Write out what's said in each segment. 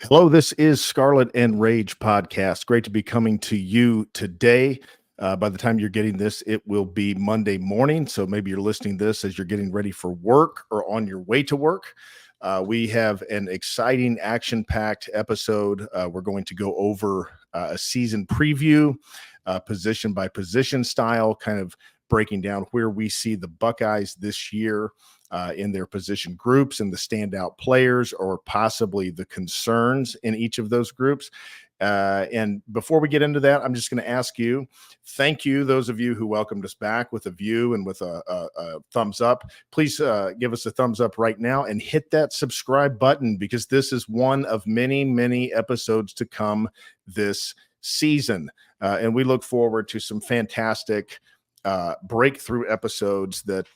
Hello, this is Scarlet and Rage podcast. Great to be coming to you today. By the time you're getting this, it will be Monday morning. So maybe you're listening to this as you're getting ready for work or on your way to work. We have an exciting, action packed episode. We're going to go over a season preview, position by position style, kind of breaking down where we see the Buckeyes this year in their position groups and the standout players or possibly the concerns in each of those groups. And before we get into that, I'm just going to ask you, thank you, those of you who welcomed us back with a view and with a thumbs up. Please give us a thumbs up right now and hit that subscribe button because this is one of many, many episodes to come this season. And we look forward to some fantastic breakthrough episodes that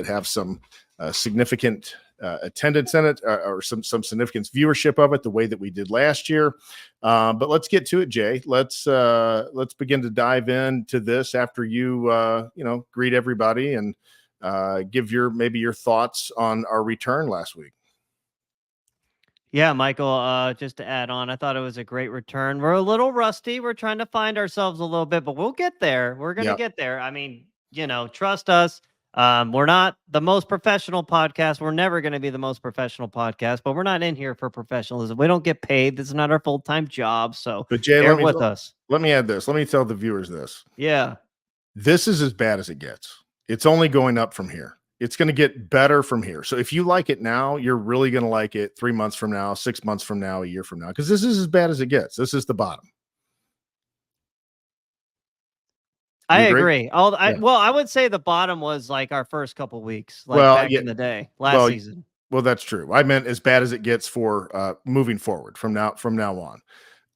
have some significant attendance in it or some significant viewership of it the way that we did last year. But let's get to it, Jay. Let's begin to dive into this after you greet everybody and give your thoughts on our return last week. Yeah, Michael, just to add on, I thought it was a great return. We're a little rusty. We're trying to find ourselves a little bit, but we'll get there. We're going to get there. I mean, trust us. We're not the most professional podcast. We're never going to be the most professional podcast, but we're not in here for professionalism. We don't get paid. This is not our full-time job. So But Jay, bear with us. Let me add this. Let me tell the viewers this. Yeah. This is as bad as it gets. It's only going up from here. It's going to get better from here. So if you like it now, you're really going to like it 3 months from now, 6 months from now, a year from now, because this is as bad as it gets. This is the bottom. I agree. I would say the bottom was like our first couple weeks, back in the day, last season. Well, that's true. I meant as bad as it gets for moving forward from now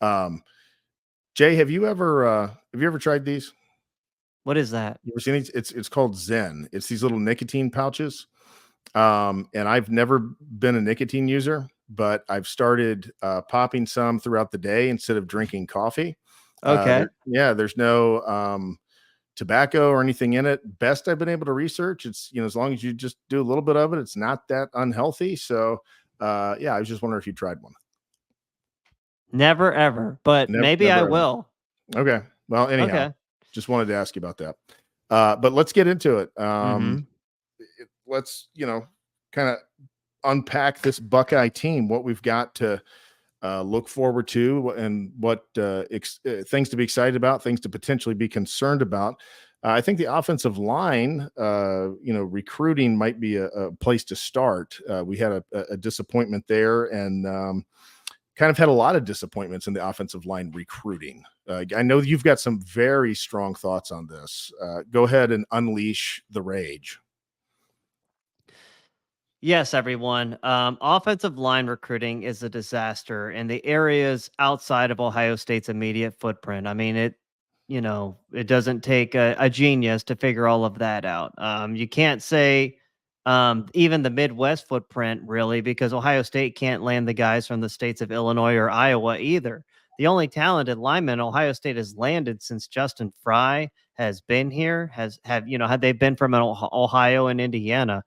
on. Jay, have you ever tried these? What is that? You ever seen these? It's called Zen. It's these little nicotine pouches. And I've never been a nicotine user, but I've started popping some throughout the day instead of drinking coffee. Okay. There's no tobacco or anything in it. Best I've been able to research, it's as long as you just do a little bit of it, it's not that unhealthy. So I was just wondering if you tried one. Never ever, but maybe I will. Okay. Well, anyhow, just wanted to ask you about that. But let's get into it. Let's kind of unpack this Buckeye team, what we've got to look forward to, and what things to be excited about, things to potentially be concerned about. I think the offensive line, recruiting might be a place to start. We had a disappointment there, and kind of had a lot of disappointments in the offensive line recruiting. I know you've got some very strong thoughts on this. Go ahead and unleash the rage. Yes, everyone. Offensive line recruiting is a disaster in the areas outside of Ohio State's immediate footprint. I mean, it doesn't take a genius to figure all of that out. You can't say even the Midwest footprint, really, because Ohio State can't land the guys from the states of Illinois or Iowa either. The only talented lineman Ohio State has landed since Justin Fry has been here, had they been from Ohio and Indiana.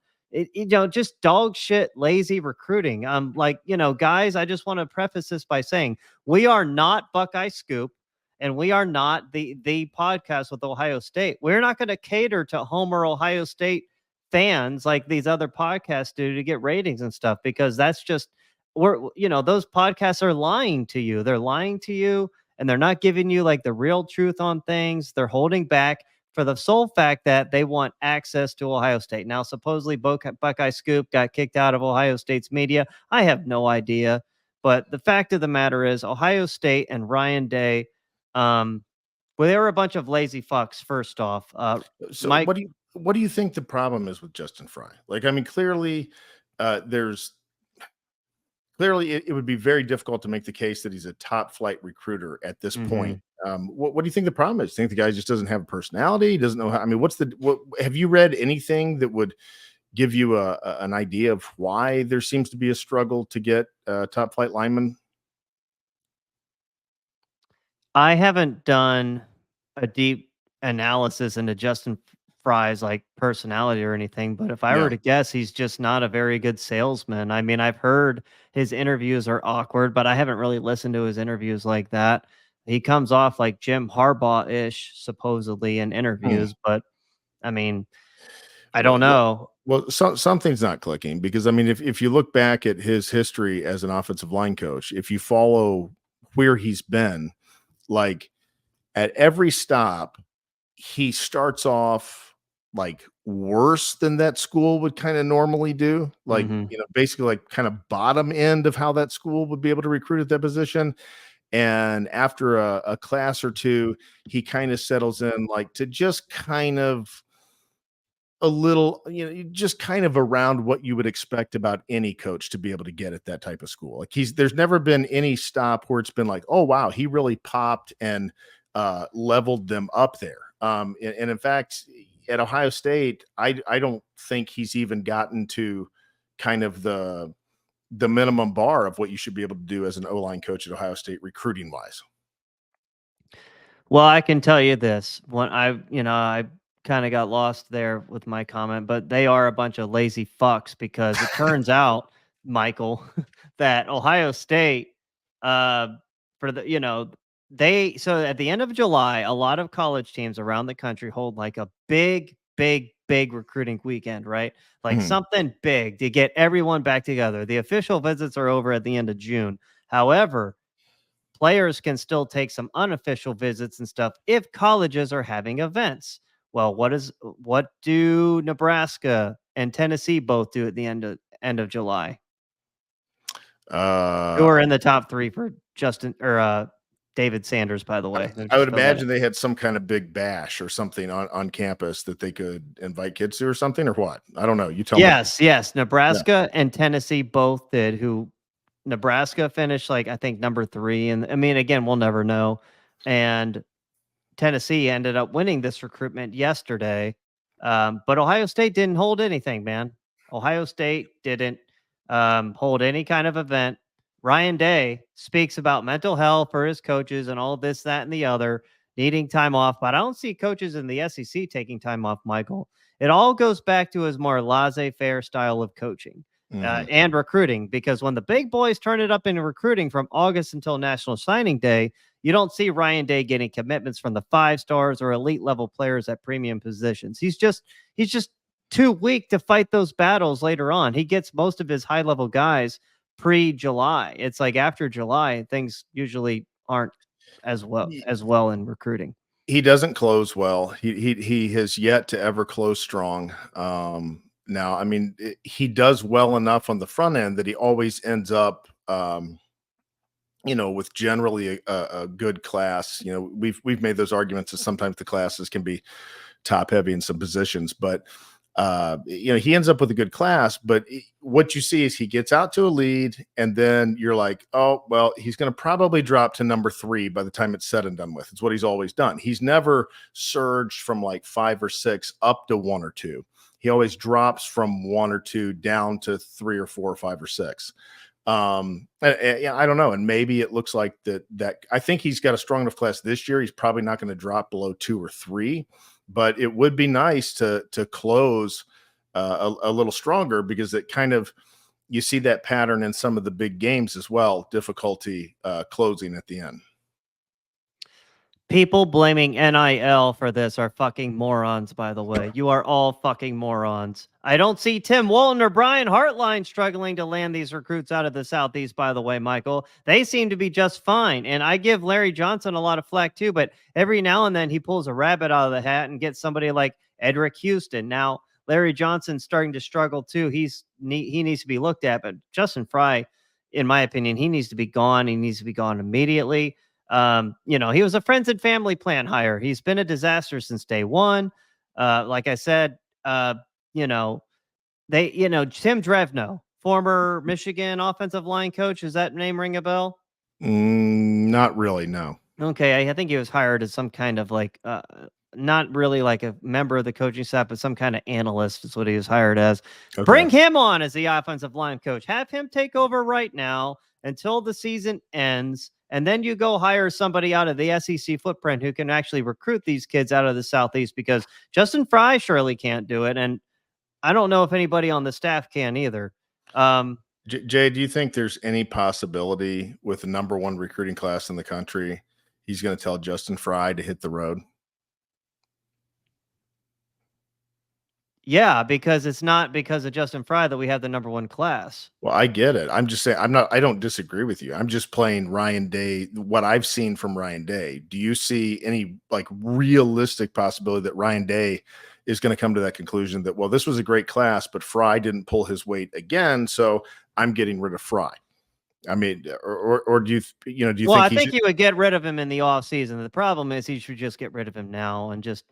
Just dog shit, lazy recruiting. Guys, I just want to preface this by saying we are not Buckeye Scoop. And we are not the podcast with Ohio State. We're not going to cater to Homer Ohio State fans like these other podcasts do to get ratings and stuff, because that's just those podcasts are lying to you. They're lying to you, and they're not giving you like the real truth on things. They're holding back for the sole fact that they want access to Ohio State. Now, supposedly Buckeye Scoop got kicked out of Ohio State's media. I have no idea. But the fact of the matter is Ohio State and Ryan Day, they were a bunch of lazy fucks, first off. So Mike, what do you think the problem is with Justin Fry? Like, I mean, clearly it would be very difficult to make the case that he's a top flight recruiter at this point. What do you think the problem is? Do you think the guy just doesn't have a personality? He doesn't know how, I mean, what have you read anything that would give you an idea of why there seems to be a struggle to get top flight linemen? I haven't done a deep analysis into Justin Fry's like personality or anything, but if I were Yeah. to guess, he's just not a very good salesman. I mean, I've heard his interviews are awkward, but I haven't really listened to his interviews like that. He comes off like Jim Harbaugh-ish supposedly in Hmm. interviews, but I mean, I don't Well, well, know. something's not clicking because I mean, if you look back at his history as an offensive line coach, if you follow where he's been, like at every stop, he starts off like worse than that school would kind of normally do. Like, Mhm. basically like kind of bottom end of how that school would be able to recruit at that position. And after a class or two, he kind of settles in like to just kind of a little, just kind of around what you would expect about any coach to be able to get at that type of school. Like there's never been any stop where it's been like, oh wow, he really popped and leveled them up there. And in fact, at Ohio State, I don't think he's even gotten to kind of the minimum bar of what you should be able to do as an O-line coach at Ohio State recruiting wise. Well, I can tell you this. When I kind of got lost there with my comment, but they are a bunch of lazy fucks because it turns out, Michael, that Ohio State, uh, for the, so at the end of July, a lot of college teams around the country hold like a big, big, big recruiting weekend, right? Like Mhm. something big to get everyone back together. The official visits are over at the end of June. However, players can still take some unofficial visits and stuff if colleges are having events. Well, what do Nebraska and Tennessee both do at the end of July? Who are I in the top 3 for Justin or David Sanders, by the way? Let me I would just throw that imagine they had some kind of big bash or something on campus that they could invite kids to or something or what? I don't know. You tell me. Yes, yes. Yeah. Nebraska and Tennessee both did. Who Nebraska finished like I think number 3, and I mean again we'll never know. And Tennessee ended up winning this recruitment yesterday. But Ohio State didn't hold anything, man. Ohio State didn't hold any kind of event. Ryan Day speaks about mental health for his coaches and all this, that, and the other, needing time off. But I don't see coaches in the SEC taking time off, Michael. It all goes back to his more laissez faire style of coaching Mhm. and recruiting, because when the big boys turn it up in recruiting from August until National Signing Day, you don't see Ryan Day getting commitments from the 5 stars or elite level players at premium positions. He's just too weak to fight those battles later on. He gets most of his high level guys pre-July. It's like after July, things usually aren't as well in recruiting. He doesn't close well. He has yet to ever close strong. Now, I mean, he does well enough on the front end that he always ends up, with generally a good class. We've made those arguments that sometimes the classes can be top heavy in some positions, but he ends up with a good class. But what you see is he gets out to a lead, and then you're like, oh, well, he's going to probably drop to number 3 by the time it's said and done with. It's what he's always done. He's never surged from like 5 or 6 up to 1 or 2. He always drops from 1 or 2 down to 3 or 4 or 5 or 6. Yeah, I don't know. And maybe it looks like that I think he's got a strong enough class this year. He's probably not going to drop below 2 or 3, but it would be nice to close a little stronger, because it kind of, you see that pattern in some of the big games as well, difficulty closing at the end. People blaming NIL for this are fucking morons, by the way. You are all fucking morons. I don't see Tim Walton or Brian Hartline struggling to land these recruits out of the Southeast, by the way, Michael. They seem to be just fine. And I give Larry Johnson a lot of flack too, but every now and then he pulls a rabbit out of the hat and gets somebody like Edric Houston. Now, Larry Johnson's starting to struggle too. He needs to be looked at, but Justin Fry, in my opinion, he needs to be gone. He needs to be gone immediately. He was a friends and family plan hire. He's been a disaster since day one. Like I said, you know, Tim Drevno, former Michigan offensive line coach. Does that name ring a bell? Not really, no. Okay, I think he was hired as some kind of like, not really like a member of the coaching staff, but some kind of analyst is what he was hired as. Okay. Bring him on as the offensive line coach. Have him take over right now until the season ends, and then you go hire somebody out of the SEC footprint who can actually recruit these kids out of the Southeast, because Justin Fry surely can't do it, and I don't know if anybody on the staff can either. Jay, do you think there's any possibility with the number one recruiting class in the country, he's going to tell Justin Fry to hit the road? Yeah, because it's not because of Justin Fry that we have the number one class. Well, I get it. I'm just saying, I don't disagree with you. I'm just playing Ryan Day, what I've seen from Ryan Day. Do you see any like realistic possibility that Ryan Day is going to come to that conclusion that, well, this was a great class, but Fry didn't pull his weight again, so I'm getting rid of Fry? I mean, or do you do you Well, think I think you would get rid of him in the offseason. The problem is he should just get rid of him now and just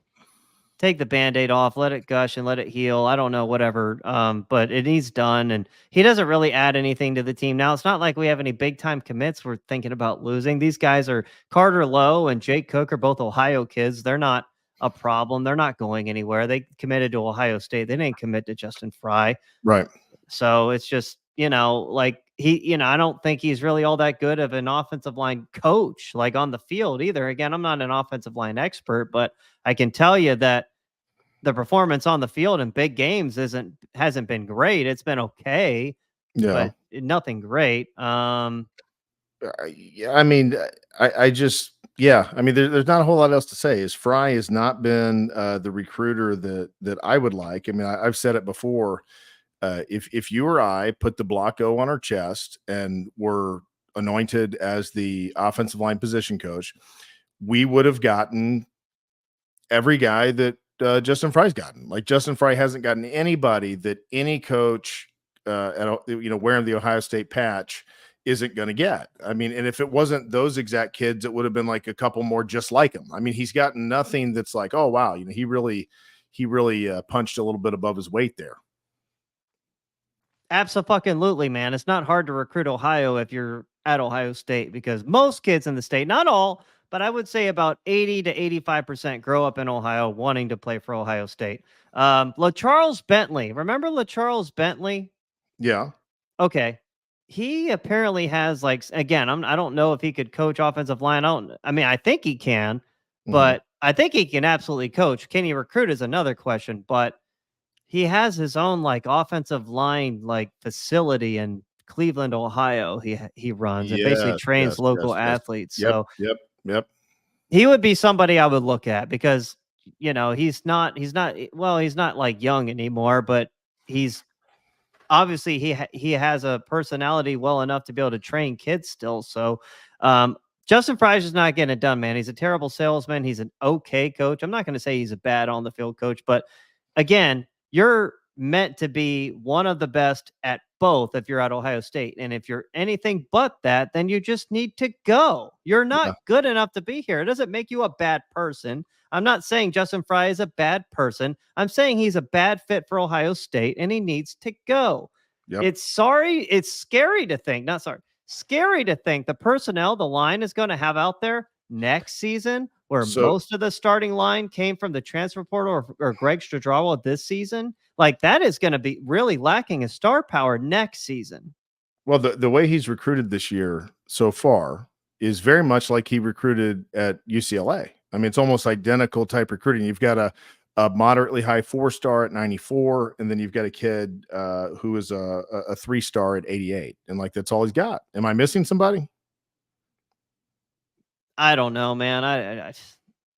take the Band-Aid off, let it gush and let it heal. I don't know, whatever. But it needs done, and he doesn't really add anything to the team now. It's not like we have any big time commits we're thinking about losing. These guys are Carter Lowe and Jake Cook are both Ohio kids. They're not a problem. They're not going anywhere. They committed to Ohio State. They didn't commit to Justin Fry. right? So it's just, like I don't think he's really all that good of an offensive line coach, like on the field either. Again, I'm not an offensive line expert, but I can tell you that the performance on the field in big games hasn't been great. It's been okay, Yeah. but nothing great. Yeah, I mean, I just, yeah, I mean, there's not a whole lot else to say. Is Fry has not been the recruiter that I would like. I mean, I've said it before. If you or I put the block O on our chest and were anointed as the offensive line position coach, we would have gotten every guy that Justin Fry's gotten. Like Justin Fry hasn't gotten anybody that any coach wearing the Ohio State patch isn't going to get. I mean, and if it wasn't those exact kids, it would have been like a couple more just like him. I mean, he's gotten nothing that's like, oh wow, he really punched a little bit above his weight there. Absolutely, man. It's not hard to recruit Ohio if you're at Ohio State, because most kids in the state, not all, but I would say about 80 to 85% grow up in Ohio wanting to play for Ohio State. LaCharles Bentley. Remember LaCharles Bentley? Yeah. Okay. He apparently has, like, again, I don't know if he could coach offensive line. I think he can, but I think he can absolutely coach. Can he recruit is another question, but he has his own like offensive line like facility in Cleveland, Ohio. He runs and basically trains local athletes. Yep, So yep. he would be somebody I would look at, because he's not like young anymore, but he's obviously he has a personality well enough to be able to train kids still. So Justin Fry's just not getting it done, man. He's a terrible salesman. He's an okay coach. I'm not going to say he's a bad on the field coach, but again, you're meant to be one of the best at both if you're at Ohio State. And if you're anything but that, then you just need to go. You're not good enough to be here. It doesn't make you a bad person. I'm not saying Justin Fry is a bad person. I'm saying he's a bad fit for Ohio State and he needs to go. Yep. It's scary to think, scary to think the personnel the line is going to have out there next season, where most of the starting line came from the transfer portal or Greg Stradrawa this season. Like, that is going to be really lacking in star power next season. Well, the way he's recruited this year so far is very much like he recruited at UCLA. I mean, it's almost identical type recruiting. You've got a moderately high 4-star at 94, and then you've got a kid who is a 3-star at 88, and like that's all he's got. Am I missing somebody? I don't know, man. I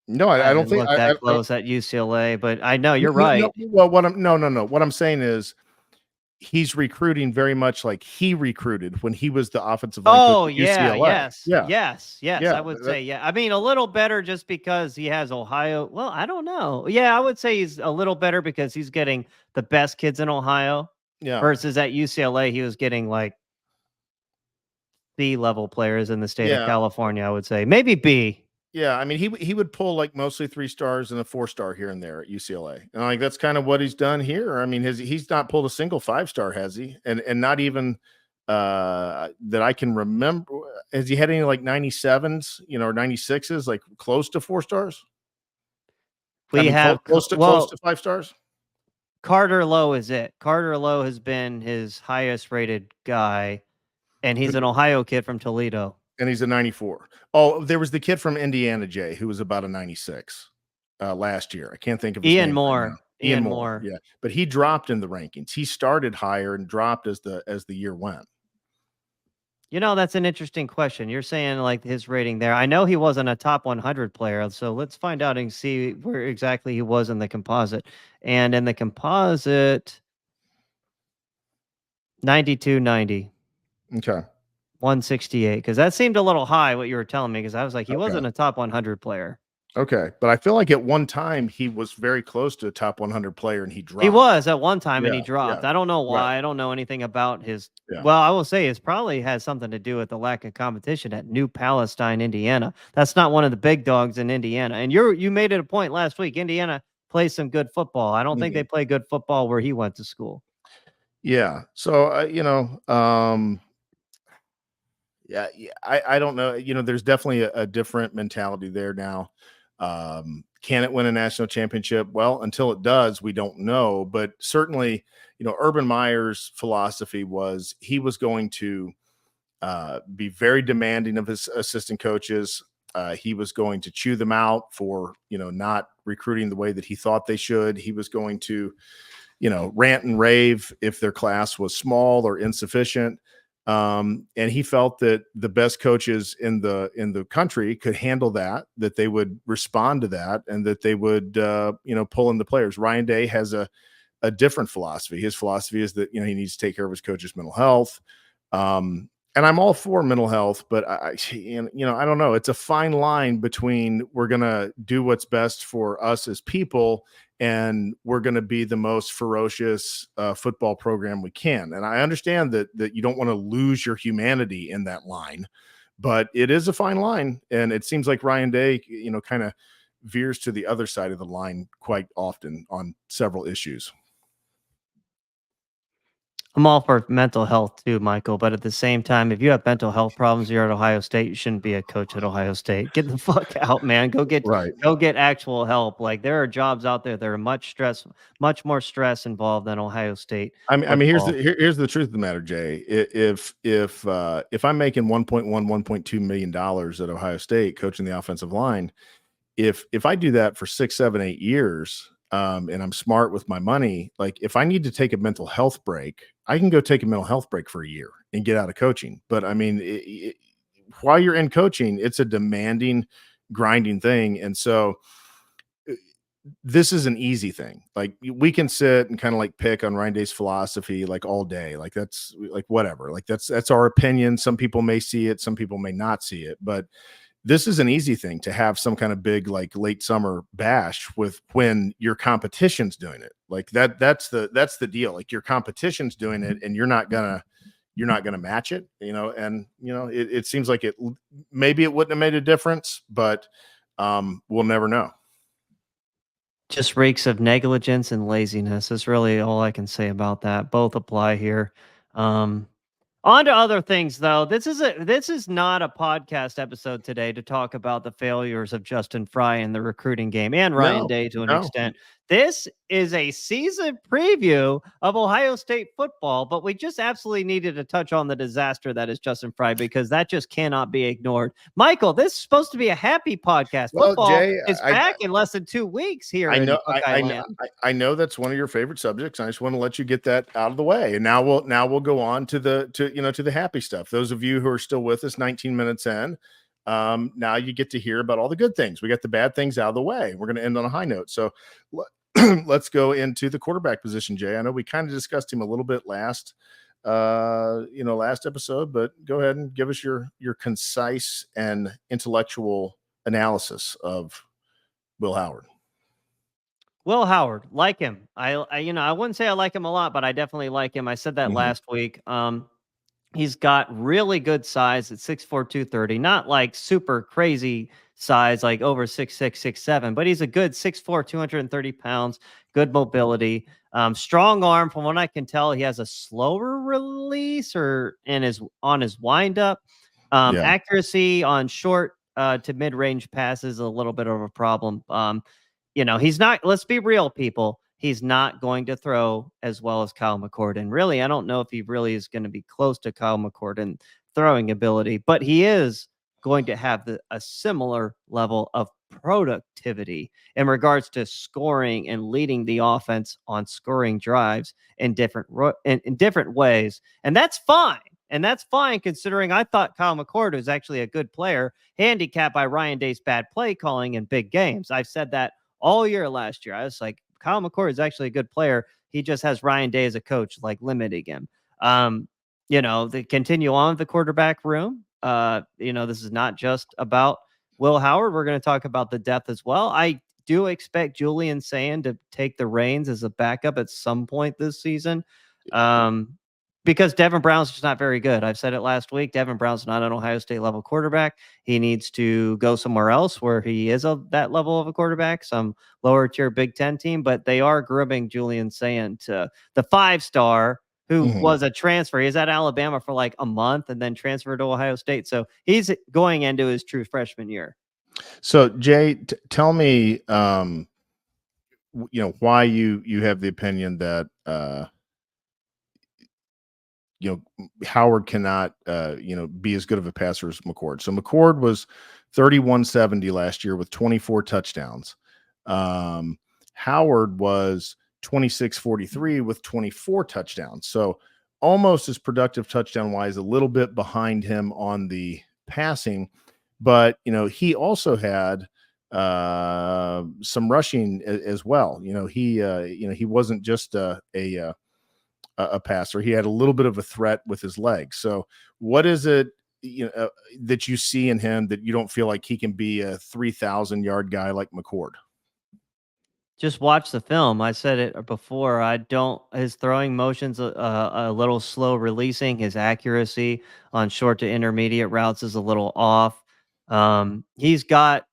don't think look that close at UCLA, but I know you're right. Well, what I'm saying is he's recruiting very much like he recruited when he was the offensive line coach at UCLA. Yes. I would say, yeah. I mean, a little better just because he has Ohio. Well, I don't know. Yeah, I would say he's a little better because he's getting the best kids in Ohio. Yeah. Versus at UCLA, he was getting like B-level players in the state of California, I would say. Maybe B. Yeah, I mean, he would pull like mostly 3-stars and a 4-star here and there at UCLA, and like that's kind of what he's done here. I mean, he's not pulled a single 5-star, has he? And not even that I can remember. Has he had any like 97s, or 96s, like close to 4-stars? We have close to 5-stars. Carter Lowe is it. Carter Lowe has been his highest rated guy, and he's an Ohio kid from Toledo. and he's a 94. Oh, there was the kid from Indiana, Jay, who was about a 96 last year. I can't think of his Ian name right now. Moore. Ian Ian Moore, Moore. yeah, but he dropped in the rankings. He started higher and dropped as the year went. That's an interesting question. You're saying like his rating there. I know he wasn't a top 100 player, so let's find out and see where exactly he was in the composite. And in the composite, 92, 90, Okay, 168. Because that seemed a little high what you were telling me. Because I was like, he okay. wasn't a top 100 player. Okay, but I feel like at one time he was very close to a top 100 player and he He dropped. was at one time and Yeah, he yeah, dropped. I don't know right, why. I don't know anything about his. yeah. Well, I will say it probably has something to do with the lack of competition at New Palestine, Indiana. That's not one of the big dogs in Indiana. And you made it a point last week. Indiana plays some good football. I don't think they Mhm. play good football where he went to school. Yeah. So, yeah, I don't know. There's definitely a different mentality there now. Can it win a national championship? Well, until it does, we don't know. But certainly, Urban Meyer's philosophy was he was going to be very demanding of his assistant coaches. He was going to chew them out for not recruiting the way that he thought they should. He was going to rant and rave if their class was small or insufficient. And he felt that the best coaches in the country could handle that they would respond to that, and that they would pull in the players. Ryan Day has a different philosophy. His philosophy is that he needs to take care of his coach's mental health. Um, and I'm all for mental health, but I don't know. It's a fine line between we're gonna do what's best for us as people, and we're going to be the most ferocious football program we can. And I understand that you don't want to lose your humanity in that line, but it is a fine line, and it seems like Ryan Day, kind of veers to the other side of the line quite often on several issues. I'm all for mental health too, Michael. But at the same time, if you have mental health problems, you're at Ohio State. You shouldn't be a coach at Ohio State. Get the fuck out, man. Right. Go get actual help. Like there are jobs out there that are much more stress involved than Ohio State I mean, football. here's the truth of the matter, Jay. If I'm making 1.2 million dollars at Ohio State coaching the offensive line, if I do that for 6, 7, 8 years, and I'm smart with my money, like if I need to take a mental health break, I can go take a mental health break for a year and get out of coaching. But I mean, while you're in coaching, it's a demanding, grinding thing, and so this is an easy thing. Like we can sit and kind of like pick on Ryan Day's philosophy like all day. Like that's like whatever. Like that's our opinion. Some people may see it, some people may not see it, but this is an easy thing to have some kind of big like late summer bash with when your competition's doing it. Like that's the deal. Like your competition's doing it and you're not gonna match it, and it seems like maybe it wouldn't have made a difference, but we'll never know. Just reeks of negligence and laziness. Is really all I can say about that. Both apply here. Um, On to other things, though. This is not a podcast episode today to talk about the failures of Justin Fry in the recruiting game and Ryan No, Day to an no. extent. This is a season preview of Ohio State football, but we just absolutely needed to touch on the disaster that is Justin Fry because that just cannot be ignored. Michael, this is supposed to be a happy podcast. Well, Football Jay, is back in less than 2 weeks here I in know, Buckeye land. I know that's one of your favorite subjects. I just want to let you get that out of the way, and now we'll go on to the happy stuff. Those of you who are still with us, 19 minutes in, now you get to hear about all the good things. We got the bad things out of the way. We're going to end on a high note. So let's go into the quarterback position, Jay. I know we kind of discussed him a little bit last episode, but go ahead and give us your concise and intellectual analysis of Will Howard. Will Howard, like him. I wouldn't say I like him a lot, but I definitely like him. I said that Mhm. last week. He's got really good size at 6'4", 230. Not like super crazy size, like over 6'6", 6'7", but he's a good 6'4", 230 pounds, good mobility, strong arm. From what I can tell, he has a slower release or on his windup. Yeah. Accuracy on short to mid-range passes a little bit of a problem. He's not, let's be real, people. He's not going to throw as well as Kyle McCord. And really, I don't know if he really is going to be close to Kyle McCord in throwing ability, but he is going to have a similar level of productivity in regards to scoring and leading the offense on scoring drives in in different ways, and that's fine. And that's fine considering I thought Kyle McCord was actually a good player, handicapped by Ryan Day's bad play calling in big games. I've said that all year last year. I was like, Kyle McCord is actually a good player. He just has Ryan Day as a coach, like limiting him. Um, they continue on with the quarterback room. This is not just about Will Howard. We're going to talk about the depth as well. I do expect Julian Sand to take the reins as a backup at some point this season. Because Devin Brown's just not very good. I've said it last week. Devin Brown's not an Ohio State level quarterback. He needs to go somewhere else where he is that level of a quarterback, some lower tier Big Ten team. But they are grooming Julian Sand to the 5-star who was a transfer. He was at Alabama for like a month and then transferred to Ohio State. So he's going into his true freshman year. So Jay, tell me, why you have the opinion that Howard cannot be as good of a passer as McCord. So McCord was 3170 last year with 24 touchdowns. Howard was 2643 with 24 touchdowns. So almost as productive touchdown wise, a little bit behind him on the passing, but he also had some rushing as well. He wasn't just a passer. He had a little bit of a threat with his legs. So what is it that you see in him that you don't feel like he can be a 3,000-yard guy like McCord? Just watch the film. I said it before. His throwing motions a little slow releasing. His accuracy on short to intermediate routes is a little off. He's got,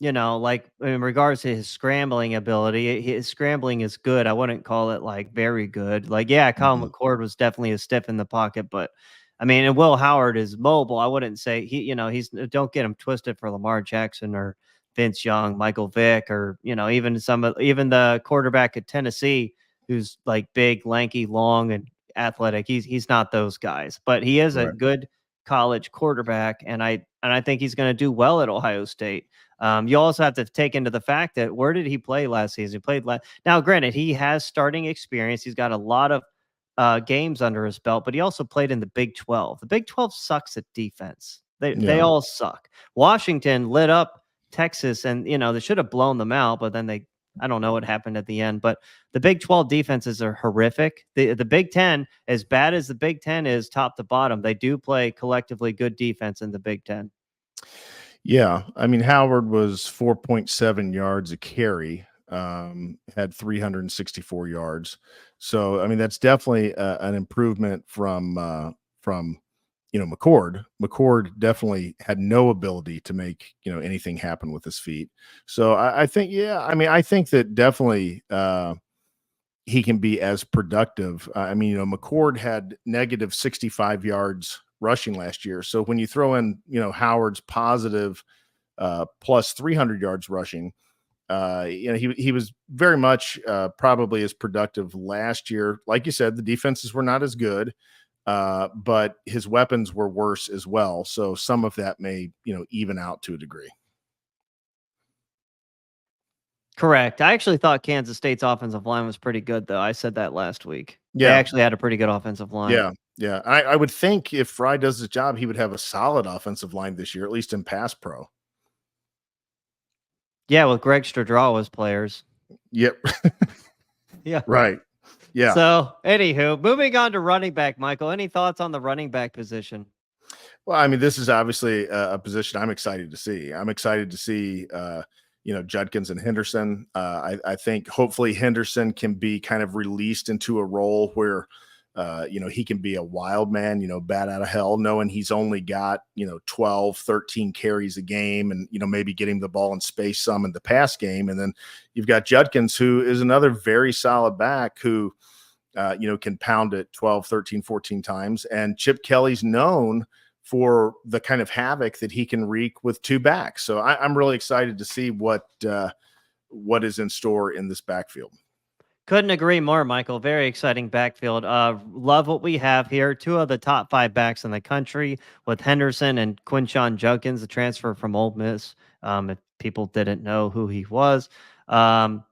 like in regards to his scrambling ability, his scrambling is good. I wouldn't call it like very good. Like, yeah, Kyle McCord was definitely a stiff in the pocket, but I mean, and Will Howard is mobile. I wouldn't say he's don't get him twisted for Lamar Jackson or Vince Young, Michael Vick, or even even the quarterback at Tennessee who's like big, lanky, long, and athletic. He's not those guys, but he is a Right. good college quarterback, and I think he's going to do well at Ohio State. You also have to take into the fact that where did he play last season? He played now. Granted, he has starting experience. He's got a lot of games under his belt, but he also played in the Big 12. The Big 12 sucks at defense. They all suck. Washington lit up Texas, and they should have blown them out, but then I don't know what happened at the end. But the Big 12 defenses are horrific. The Big 10, as bad as the Big 10 is top to bottom, they do play collectively good defense in the Big 10. Yeah, I mean Howard was 4.7 yards a carry, had 364 yards. So I mean that's definitely an improvement from McCord. McCord definitely had no ability to make anything happen with his feet. So I think I think that definitely he can be as productive. I mean McCord had negative 65 yards rushing last year. So when you throw in, Howard's positive plus 300 yards rushing, he was very much probably as productive last year. Like you said, the defenses were not as good, but his weapons were worse as well. So some of that may, even out to a degree. Correct. I actually thought Kansas State's offensive line was pretty good, though. I said that last week. They Yeah. actually had a pretty good offensive line. Yeah. Yeah. I would think if Fry does his job, he would have a solid offensive line this year, at least in pass pro. Yeah, with Greg Stradraw as players. Yep. Yeah. Right. Yeah. So, anywho, moving on to running back, Michael. Any thoughts on the running back position? Well, I mean, this is obviously a position I'm excited to see. I'm excited to see, Judkins and Henderson. I think hopefully Henderson can be kind of released into a role where, he can be a wild man, bat out of hell, knowing he's only got, 12, 13 carries a game and, maybe getting the ball in space some in the pass game. And then you've got Judkins, who is another very solid back who, can pound it 12, 13, 14 times. And Chip Kelly's known for the kind of havoc that he can wreak with two backs. So I'm really excited to see what is in store in this backfield. Couldn't agree more, Michael. Very exciting backfield. Love what we have here. Two of the top five backs in the country with Henderson and Quinshon Judkins, the transfer from Ole Miss. If people didn't know who he was. Um,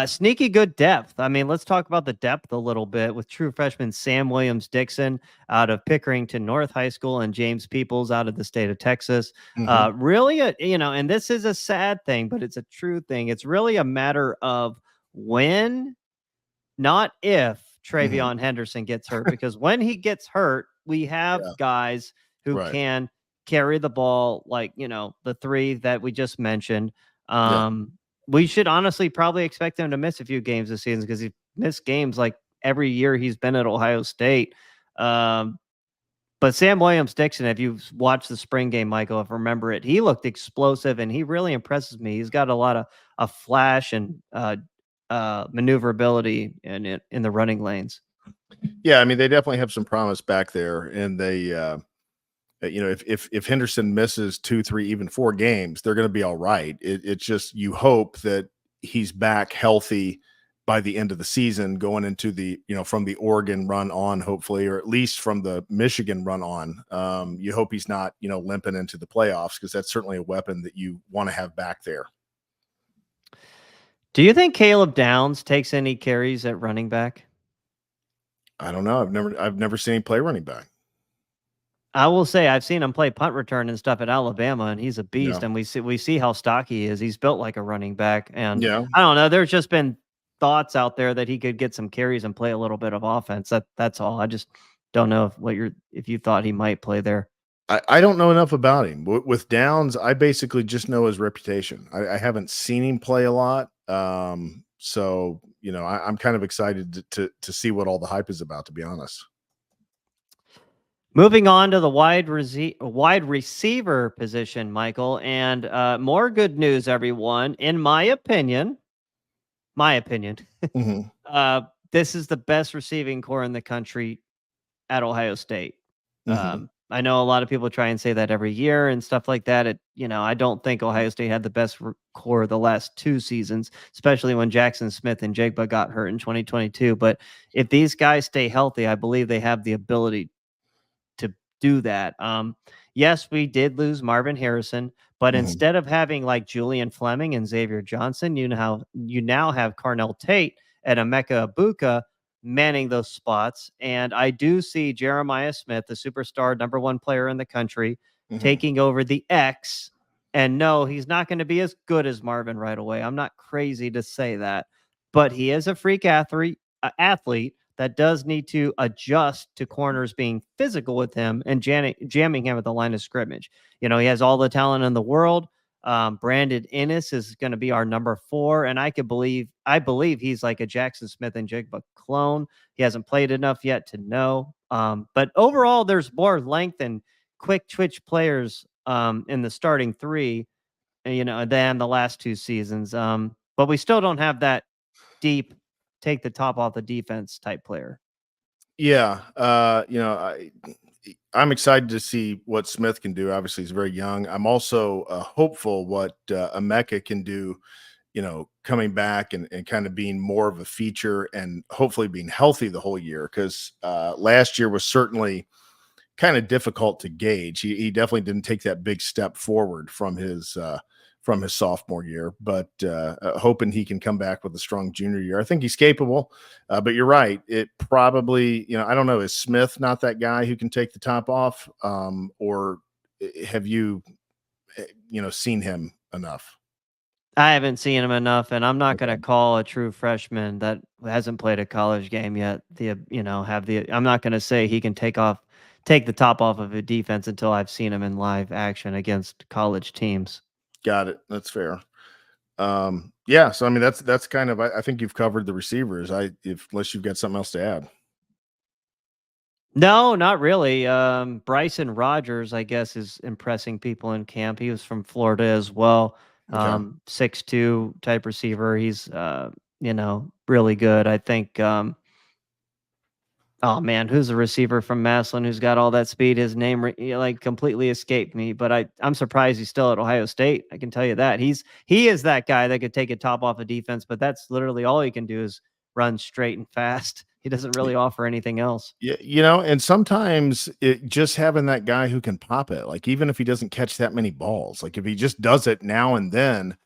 Sneaky good depth. I mean, let's talk about the depth a little bit with true freshman Sam Williams Dixon out of Pickerington North High School and James Peoples out of the state of Texas. Hmm. Really, and this is a sad thing, but it's a true thing. It's really a matter of when, not if, Hmm. Travion Henderson gets hurt, because when he gets hurt, we have Yeah. guys who Right. can carry the ball, like, the three that we just mentioned. Yeah. Um, we should honestly probably expect him to miss a few games this season because he missed games like every year he's been at Ohio State. Um, but Sam Williams Dixon, if you've watched the spring game, Michael, if remember it, he looked explosive and he really impresses me. He's got a lot of flash and maneuverability in the running lanes. Yeah. I mean, they definitely have some promise back there, and if Henderson misses 2, 3, even 4 games, they're going to be all right. It's just you hope that he's back healthy by the end of the season, going into the from the Oregon run on, hopefully, or at least from the Michigan run on. You hope he's not limping into the playoffs, because that's certainly a weapon that you want to have back there. Do you think Caleb Downs takes any carries at running back? I don't know. I've never seen him play running back. I will say I've seen him play punt return and stuff at Alabama, and he's a Yeah. beast. And we see how stocky he is. He's built like a running back, and Yeah. I don't know. There's just been thoughts out there that he could get some carries and play a little bit of offense. That's all. I just don't know if you thought he might play there. I don't know enough about him. With Downs, I basically just know his reputation. I haven't seen him play a lot. So I'm kind of excited to see what all the hype is about, to be honest. Moving on to the wide receiver position, Michael, and more good news, everyone. In my opinion, Hmm. uh, this is the best receiving core in the country at Ohio State. Hmm. I know a lot of people try and say that every year and stuff like that. I don't think Ohio State had the best core the last 2 seasons, especially when Jackson Smith and Jigba got hurt in 2022. But if these guys stay healthy, I believe they have the ability to do that. Yes, we did lose Marvin Harrison, but Hmm. instead of having like Julian Fleming and Xavier Johnson, you now have Carnell Tate and Emeka Ibuka manning those spots. And I do see Jeremiah Smith, the superstar number one player in the country, Hmm. taking over the X. And no, he's not going to be as good as Marvin right away. I'm not crazy to say that, but he is a freak athlete that does need to adjust to corners being physical with him and jamming him at the line of scrimmage. He has all the talent in the world. Brandon Ennis is going to be our number 4, and I believe he's like a Jackson Smith and Jigba clone. He hasn't played enough yet to know. But overall, there's more length and quick twitch players in the starting 3, than the last 2 seasons. But we still don't have that deep, take the top off the defense type player. Yeah. I'm excited to see what Smith can do. Obviously, he's very young. I'm also hopeful what Emeka can do, coming back and kind of being more of a feature, and hopefully being healthy the whole year. Because last year was certainly kind of difficult to gauge. He definitely didn't take that big step forward from his sophomore year, but hoping he can come back with a strong junior year. I think he's capable, but you're right. It probably, I don't know, is Smith not that guy who can take the top off, or have you, seen him enough? I haven't seen him enough, and I'm not going to Okay. call a true freshman that hasn't played a college game yet. I'm not going to say he can take the top off of a defense until I've seen him in live action against college teams. Got it. That's fair. Yeah. So I mean, that's kind of. I think you've covered the receivers. If unless you've got something else to add. No, not really. Bryson Rogers, I guess, is impressing people in camp. He was from Florida as well. Okay. 6'2" type receiver. He's really good. Oh man, who's the receiver from Massillon who's got all that speed? His name like completely escaped me, but I'm surprised he's still at Ohio State. I can tell you that. He is that guy that could take a top off a defense, but that's literally all he can do is run straight and fast. He doesn't really offer anything else. Yeah, and sometimes it just having that guy who can pop it, like even if he doesn't catch that many balls, like if he just does it now and then,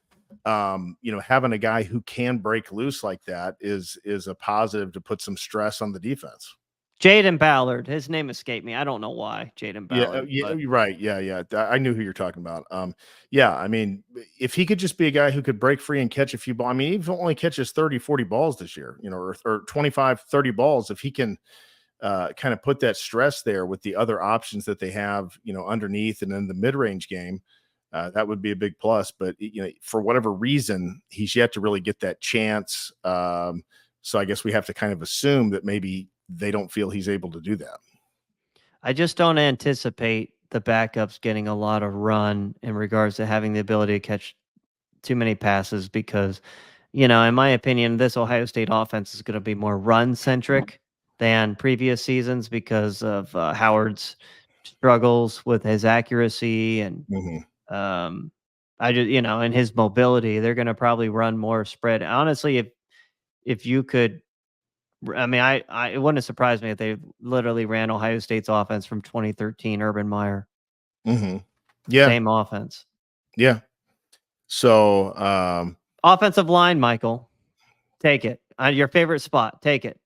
having a guy who can break loose like that is a positive to put some stress on the defense. Jaden Ballard, his name escaped me. I don't know why Jaden Yeah, Ballard, yeah, but you're right. Yeah, yeah. I knew who you're talking about. Yeah, I mean, if he could just be a guy who could break free and catch a few balls, I mean, he only catches 30, 40 balls this year, or 25, 30 balls. If he can kind of put that stress there with the other options that they have, underneath and in the mid-range game, that would be a big plus. But for whatever reason, he's yet to really get that chance. So I guess we have to kind of assume that maybe they don't feel he's able to do that. I just don't anticipate the backups getting a lot of run in regards to having the ability to catch too many passes because, in my opinion, this Ohio State offense is going to be more run centric than previous seasons because of Howard's struggles with his accuracy and Mm-hmm. um, I just and his mobility. They're going to probably run more spread. Honestly, if you could. I mean, it wouldn't surprise me if they literally ran Ohio State's offense from 2013, Urban Meyer. Mm-hmm. Yeah, Same offense. yeah. So, Offensive line, Michael. Take it. Your favorite spot. Take it.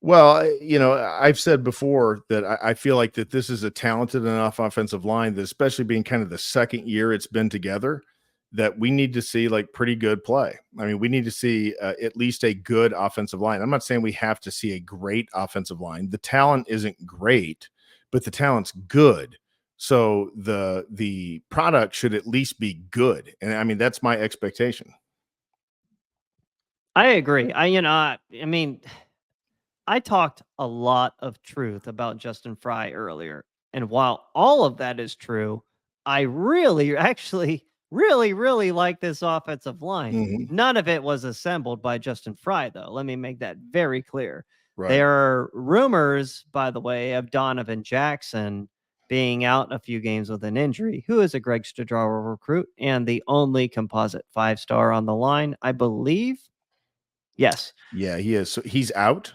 well, I've said before that I feel like that this is a talented enough offensive line that, especially being kind of the second year it's been together, that we need to see like pretty good play. I mean, we need to see at least a good offensive line. I'm not saying we have to see a great offensive line. The talent isn't great, but the talent's good. So the product should at least be good. And I mean, that's my expectation. I agree. I mean, I talked a lot of truth about Justin Fry earlier. And while all of that is true, I really, actually, really, really like this offensive line. Mhm. None of it was assembled by Justin Fry, though. Let me make that very clear. Right. There are rumors, by the way, of Donovan Jackson being out a few games with an injury, who is a Greg Stojaro recruit and the only composite 5-star on the line, I believe. Yes. Yeah, he is. So he's out.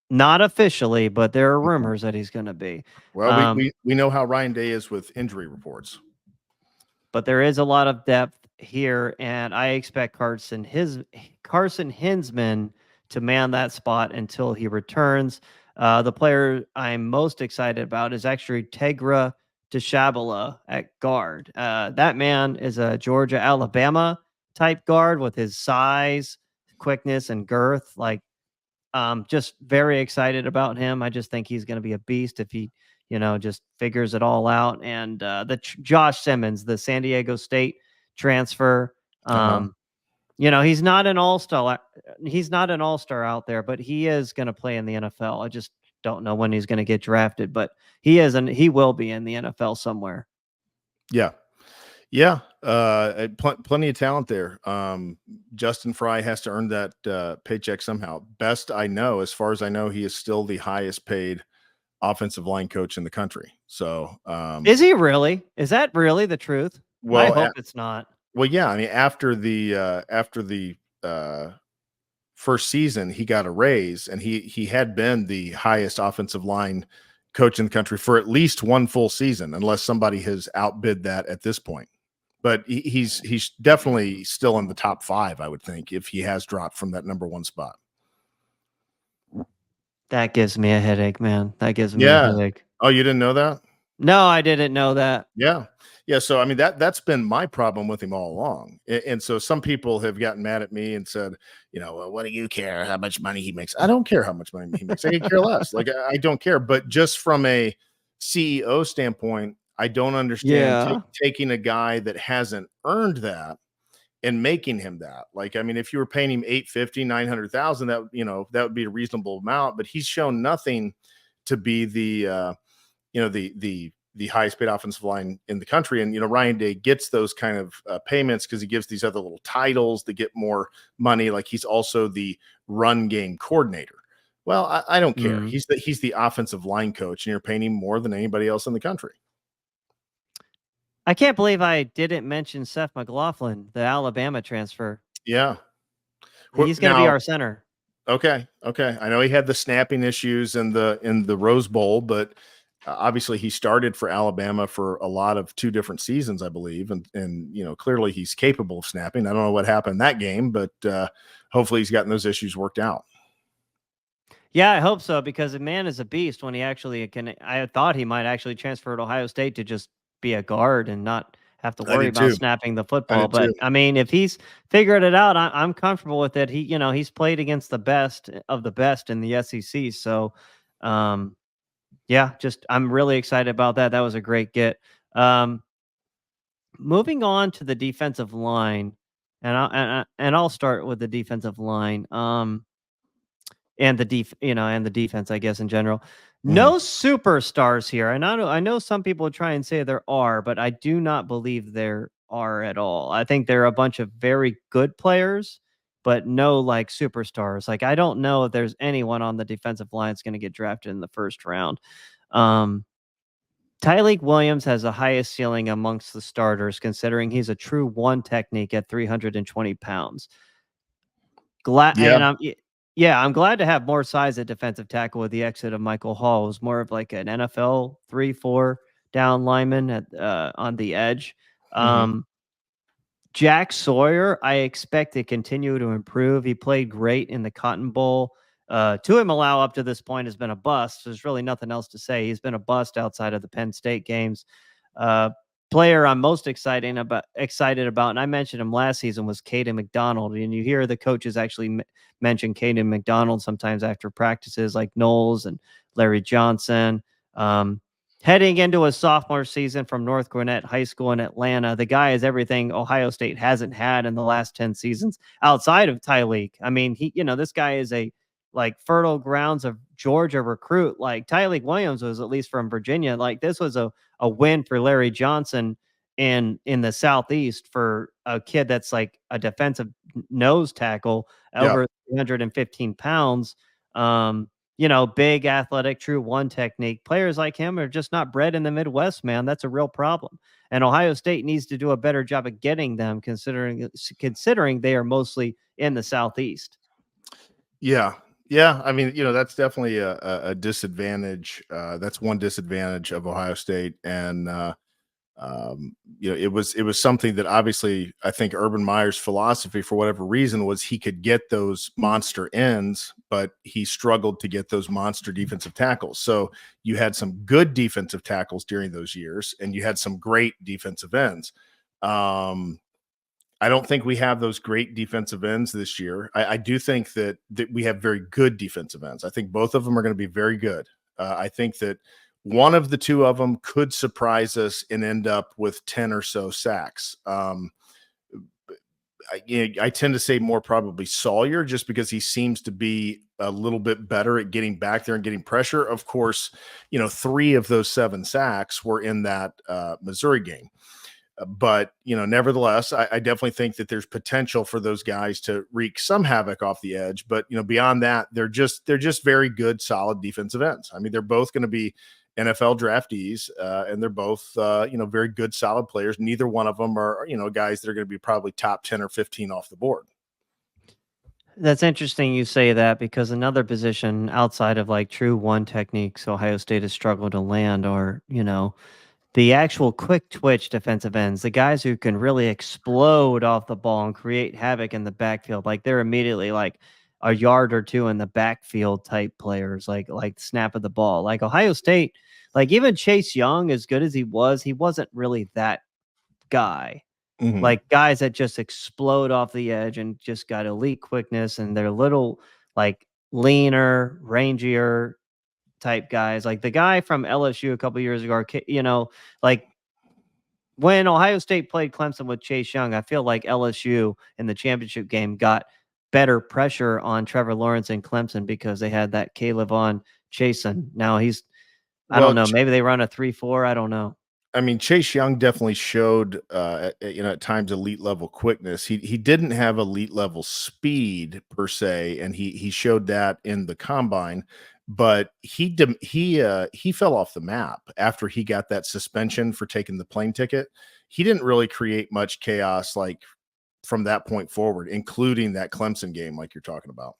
Not officially, but there are rumors that he's gonna be. Well, we Um, we we know how Ryan Day is with injury reports. but there is a lot of depth here, and I expect Carson Hinsman to man that spot until he returns. The player I'm most excited about is actually Tegra Deshabala at guard. That man is a Georgia Alabama type guard with his size, quickness, and girth. Like just very excited about him. I just think he's going to be a beast if he, just figures it all out. And Josh Simmons, the San Diego State transfer, Uh-huh. he's not an all-star. He's not an all-star out there, but he is going to play in the NFL. I just don't know when he's going to get drafted, but he is, and he will be in the NFL somewhere. Yeah. Yeah. Plenty of talent there. Justin Fry has to earn that paycheck somehow. Best I know, as far as I know, he is still the highest paid offensive line coach in the country. So, Is he really? Is that really the truth? I well, hope it's not. well, yeah. I mean, after the first season, he got a raise, and he had been the highest offensive line coach in the country for at least one full season, unless somebody has outbid that at this point. But he's definitely still in the top 5, I would think, if he has dropped from that number 1 spot. That gives me a headache, man. That gives me a Yeah. headache. Oh, you didn't know that? No, I didn't know that. Yeah. Yeah, so, I mean, that's been my problem with him all along, and so some people have gotten mad at me and said, "Well, what do you care how much money he makes?" I don't care how much money he makes. I could care less. Like, I don't care, but just from a CEO standpoint, I don't understand Yeah. taking a guy that hasn't earned that and making him that. Like, I mean, if you were paying him 850, 900,000, that would be a reasonable amount, but he's shown nothing to be the highest paid offensive line in the country. And, Ryan Day gets those kind of payments because he gives these other little titles that get more money. Like, he's also the run game coordinator. Well, I don't care. Mm. He's the offensive line coach, and you're paying him more than anybody else in the country. I can't believe I didn't mention Seth McLaughlin, the Alabama transfer. Yeah. He's going to be Now, our center. okay, okay. I know he had the snapping issues in the Rose Bowl, but obviously he started for Alabama for a lot of 2 different seasons, I believe, and clearly he's capable of snapping. I don't know what happened in that game, but hopefully he's gotten those issues worked out. Yeah, I hope so because the man is a beast when he actually can. I thought he might actually transfer to Ohio State to just be a guard and not have to I worry did about too. snapping the I football. did too. But I mean, if he's figured it out, I'm comfortable with it. He's played against the best of the best in the SEC. So, um, yeah, just I'm really excited about that. That was a great get. Um, Moving on to the defensive line, and I'll start with the defensive line. And the defense, I guess, in general. Mhm. No superstars here. And I know some people try and say there are, but I do not believe there are at all. I think there are a bunch of very good players, but no like superstars. Like I don't know if there's anyone on the defensive line that's going to get drafted in the first round. Um, Tyleek Williams has the highest ceiling amongst the starters, considering he's a true one technique at 320 pounds. Glad Yeah. and yeah, I'm glad to have more size at defensive tackle with the exit of Michael Hall. Who's more of like an NFL 3-4 down lineman on the edge. Mhm. Um, Jack Sawyer, I expect to continue to improve. He played great in the Cotton Bowl. Tuimalau up to this point has been a bust. There's really nothing else to say. He's been a bust outside of the Penn State games. Uh, Player I'm most excited about, and I mentioned him last season, was Caden McDonald. And you hear the coaches actually mention Caden McDonald sometimes after practices, like Knowles and Larry Johnson. Um, Heading into a sophomore season from North Gwinnett High School in Atlanta, the guy is everything Ohio State hasn't had in the last 10 seasons outside of Tyleek. I mean, this guy is a like fertile grounds of Georgia recruit. Like Tyleek Williams was at least from Virginia. Like this was a win for Larry Johnson in the Southeast for a kid that's like a defensive nose tackle Yeah. over 315 pounds. Big, athletic, true one technique. Players like him are just not bred in the Midwest, man. That's a real problem. And Ohio State needs to do a better job of getting them, considering they are mostly in the Southeast. Yeah. Yeah. I mean, that's definitely a disadvantage. That's one disadvantage of Ohio State. And it was something that obviously I think Urban Meyer's philosophy, for whatever reason, was he could get those monster ends, but he struggled to get those monster defensive tackles. So you had some good defensive tackles during those years, and you had some great defensive ends. Um, I don't think we have those great defensive ends this year. I do think that we have very good defensive ends. I think both of them are going to be very good. I think that one of the two of them could surprise us and end up with 10 or so sacks. I tend to say more probably Sawyer, just because he seems to be a little bit better at getting back there and getting pressure. Of course, 3 of those 7 sacks were in that Missouri game. But nevertheless, I definitely think that there's potential for those guys to wreak some havoc off the edge. But beyond that, they're just very good, solid defensive ends. I mean, they're both going to be NFL draftees, and they're both very good, solid players. Neither one of them are guys that are going to be probably top 10 or 15 off the board. That's interesting you say that because another position outside of like true one techniques Ohio State has struggled to land are, the actual quick twitch defensive ends, the guys who can really explode off the ball and create havoc in the backfield. Like they're immediately like a yard or two in the backfield type players, like snap of the ball. Like Ohio State, like even Chase Young, as good as he wasn't really that guy. Mhm. Like guys that just explode off the edge and just got elite quickness and they're little like leaner, rangier type guys. Like the guy from LSU a couple years ago, like when Ohio State played Clemson with Chase Young, I feel like LSU in the championship game got better pressure on Trevor Lawrence and Clemson because they had that Caleb on chasing. Now I don't Well, know, maybe they run a 3-4. I don't know. I mean, Chase Young definitely showed, at times elite level quickness. He didn't have elite level speed per se, and he showed that in the combine. But he fell off the map after he got that suspension for taking the plane ticket. He didn't really create much chaos like from that point forward, including that Clemson game, like you're talking about.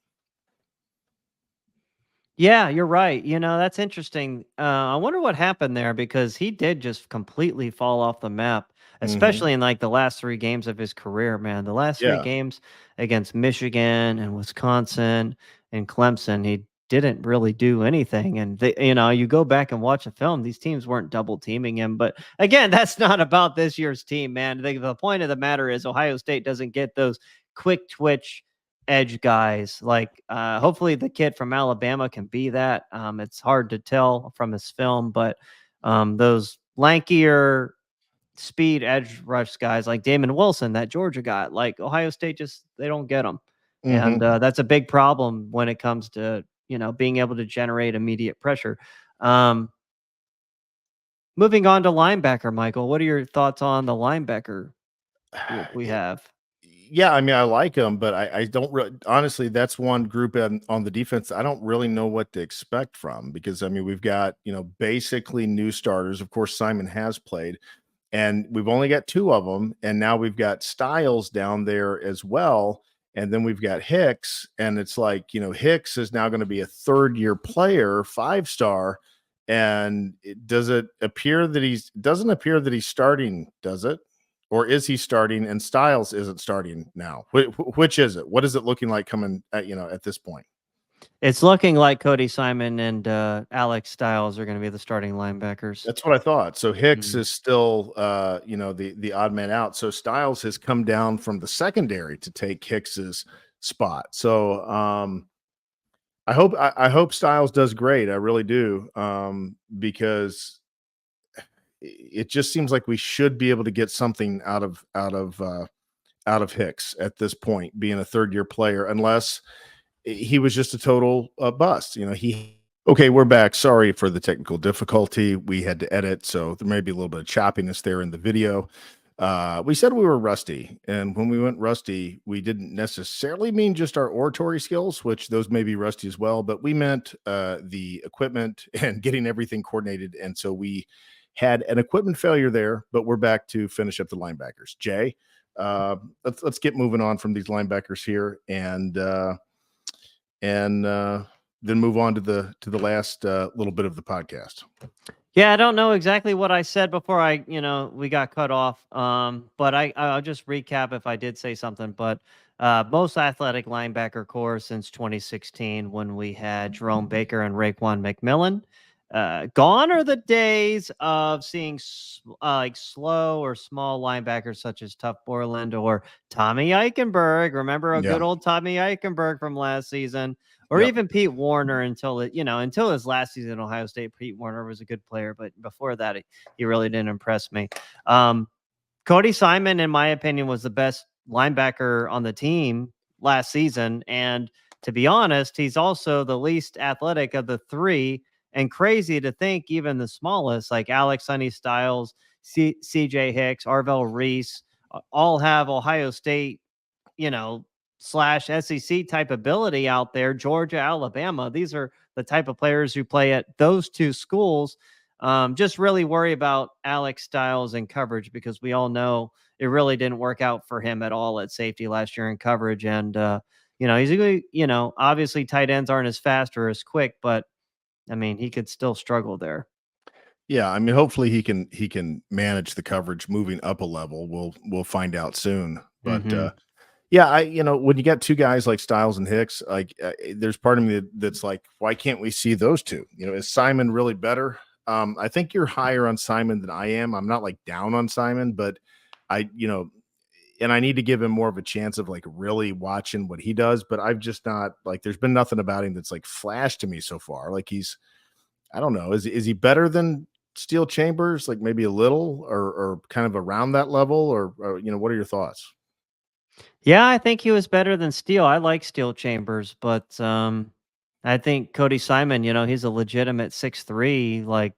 Yeah, you're right. That's interesting. I wonder what happened there because he did just completely fall off the map, Hmm. especially in like the last 3 games of his career, man. The last three Yeah. games against Michigan and Wisconsin and Clemson, he didn't really do anything. And you go back and watch the film, these teams weren't double teaming him. But again, that's not about this year's team, man. The point of the matter is Ohio State doesn't get those quick twitch edge guys. Like, hopefully the kid from Alabama can be that. It's hard to tell from his film, but those lankier speed edge rush guys like Damon Wilson, that Georgia guy, like Ohio State, just they don't get them, and Hmm. that's a big problem when it comes to being able to generate immediate pressure. Um, Moving on to linebacker, Michael, what are your thoughts on the linebacker group we have? Yeah, I mean, I like him, but I don't really honestly, that's one group on the defense I don't really know what to expect from because I mean, we've got, basically new starters. Of course, Simon has played, and we've only got two of them, and now we've got Styles down there as well, and then we've got Hicks, and it's like, Hicks is now going to be a third year player, 5 star, and does it appear that doesn't appear that he's starting, does it? Or is he starting and Styles isn't starting now? Which is it? What is it looking like coming at this point? It's looking like Cody Simon and Alex Styles are going to be the starting linebackers. That's what I thought. So Hicks Mhm. is still the odd man out. So Styles has come down from the secondary to take Hicks's spot. So I hope Styles does great. I really do. Because it just seems like we should be able to get something out of Hicks at this point, being a third year player, unless he was just a total bust. He okay. We're back. Sorry for the technical difficulty. We had to edit, so there may be a little bit of choppiness there in the video. We said we were rusty, and when we went rusty, we didn't necessarily mean just our oratory skills, which those may be rusty as well, but we meant the equipment and getting everything coordinated. And so we had an equipment failure there, but we're back to finish up the linebackers. Jay, uh, let's get moving on from these linebackers here, and then move on to the last little bit of the podcast. Yeah, I don't know exactly what I said before we got cut off. But I'll just recap if I did say something. But most athletic linebacker core since 2016 when we had Jerome Baker and Raekwon McMillan. Gone are the days of seeing like slow or small linebackers such as Tuff Borland or Tommy Eichenberg. Remember a Yeah. good old Tommy Eichenberg from last season? Or Yep. even Pete Warner until his last season at Ohio State. Pete Warner was a good player, but before that, he really didn't impress me. Um, Cody Simon, in my opinion, was the best linebacker on the team last season. And to be honest, he's also the least athletic of the three. And crazy to think, even the smallest, like Alex Sonny Styles, CJ Hicks, Arvell Reese, all have Ohio State slash SEC type ability out there. Georgia, Alabama, these are the type of players who play at those two schools. Just really worry about Alex Styles and coverage because we all know it really didn't work out for him at all at safety last year in coverage. And, obviously tight ends aren't as fast or as quick, but I mean, he could still struggle there. Yeah, I mean, hopefully he can manage the coverage moving up a level. We'll find out soon. But Hmm. yeah, when you got two guys like Styles and Hicks, like there's part of me that's like, why can't we see those two? Is Simon really better? I think you're higher on Simon than I am. I'm not like down on Simon, but and I need to give him more of a chance of like really watching what he does. But I've just not like, there's been nothing about him that's like flashed to me so far. Like I don't know, is he better than Steel Chambers? Like maybe a little, or kind of around that level, or what are your thoughts? Yeah, I think he was better than Steele. I like Steel Chambers, but I think Cody Simon, he's a legitimate 6'3", like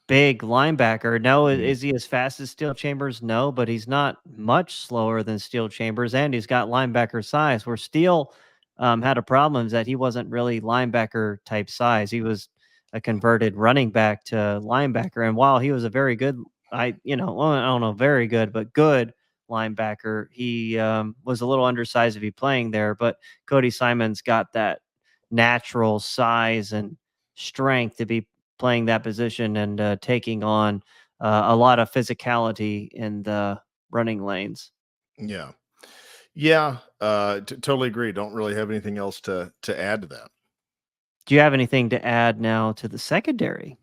big linebacker. No, Mhm. is he as fast as Steel Chambers? No, but he's not much slower than Steel Chambers, and he's got linebacker size. Where Steel had a problem is that he wasn't really linebacker type size. He was a converted running back to linebacker, and while he was a very good, well, I don't know, very good, but good linebacker, he was a little undersized to be playing there. But Cody Simon's got that natural size and strength to be playing that position and taking on a lot of physicality in the running lanes. Yeah. Yeah, totally agree. Don't really have anything else to add to that. Do you have anything to add now to the secondary?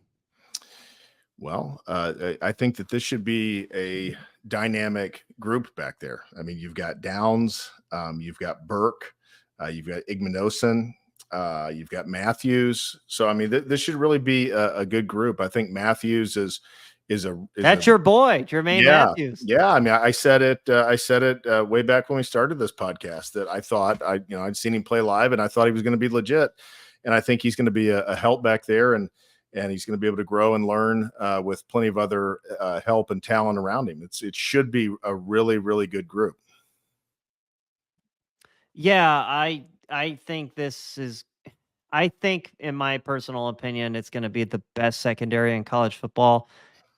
Well, I think that this should be a dynamic group back there. I mean, you've got Downs, you've got Burke, you've got Igmanosin, you've got Matthews. So, I mean, this should really be a good group. I think Matthews is a That's your boy, Jermaine yeah, Matthews. yeah. I mean, I said it. I said it way back when we started this podcast that I thought I'd seen him play live, and I thought he was going to be legit. And I think he's going to be a help back there, and he's going to be able to grow and learn with plenty of other help and talent around him. It should be a really really good group. Yeah, I think this is I think in my personal opinion it's going to be the best secondary in college football.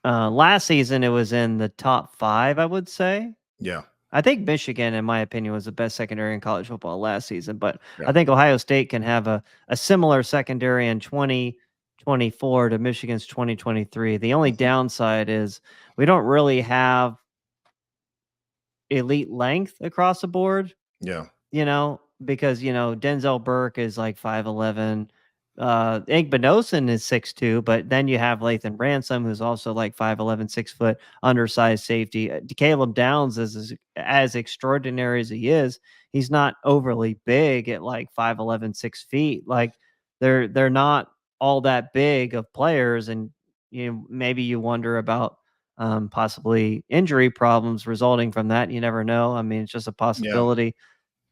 Last season it was in the top 5, I would say. Yeah, I think Michigan, in my opinion, was the best secondary in college football last season, but yeah, I think Ohio State can have a similar secondary in 2024 to Michigan's 2023. The only mhm, downside is we don't really have elite length across the board. yeah, Because, Denzel Burke is like 5'11". Igbinosun is 6'2", but then you have Lathan Ransom, who's also like 5'11", 6 foot, undersized safety. Caleb Downs is as extraordinary as he is. He's not overly big at like 5'11", 6 feet. Like they're not all that big of players, and maybe you wonder about possibly injury problems resulting from that. You never know. I mean, it's just a yeah, possibility.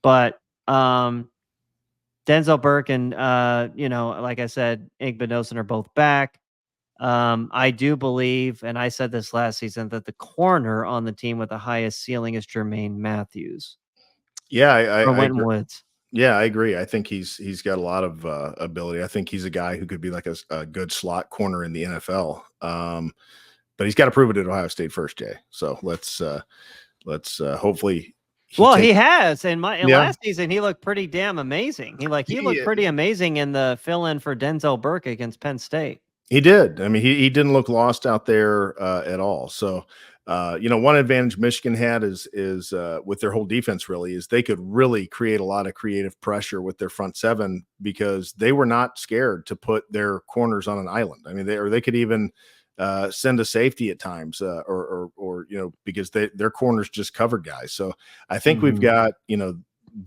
But, Denzel Burke and, like I said, Igbinosun are both back. I do believe, and I said this last season, that the corner on the team with the highest ceiling is Jermaine Matthews yeah. or I Winton agree. Woods. Yeah, I agree. I think he's got a lot of ability. I think he's a guy who could be like a good slot corner in the NFL. But he's got to prove it at Ohio State first, Jay. So let's hopefully he Well, takes. he has. In Yeah, last season, he looked pretty damn amazing. He looked he pretty amazing in the fill-in for Denzel Burke against Penn State. he did. I mean, he didn't look lost out there at all. So one advantage Michigan had is with their whole defense really is they could really create a lot of creative pressure with their front seven because they were not scared to put their corners on an island. I mean, they could even send a safety at times, or because their corners just covered guys. So I think we've Mhm. got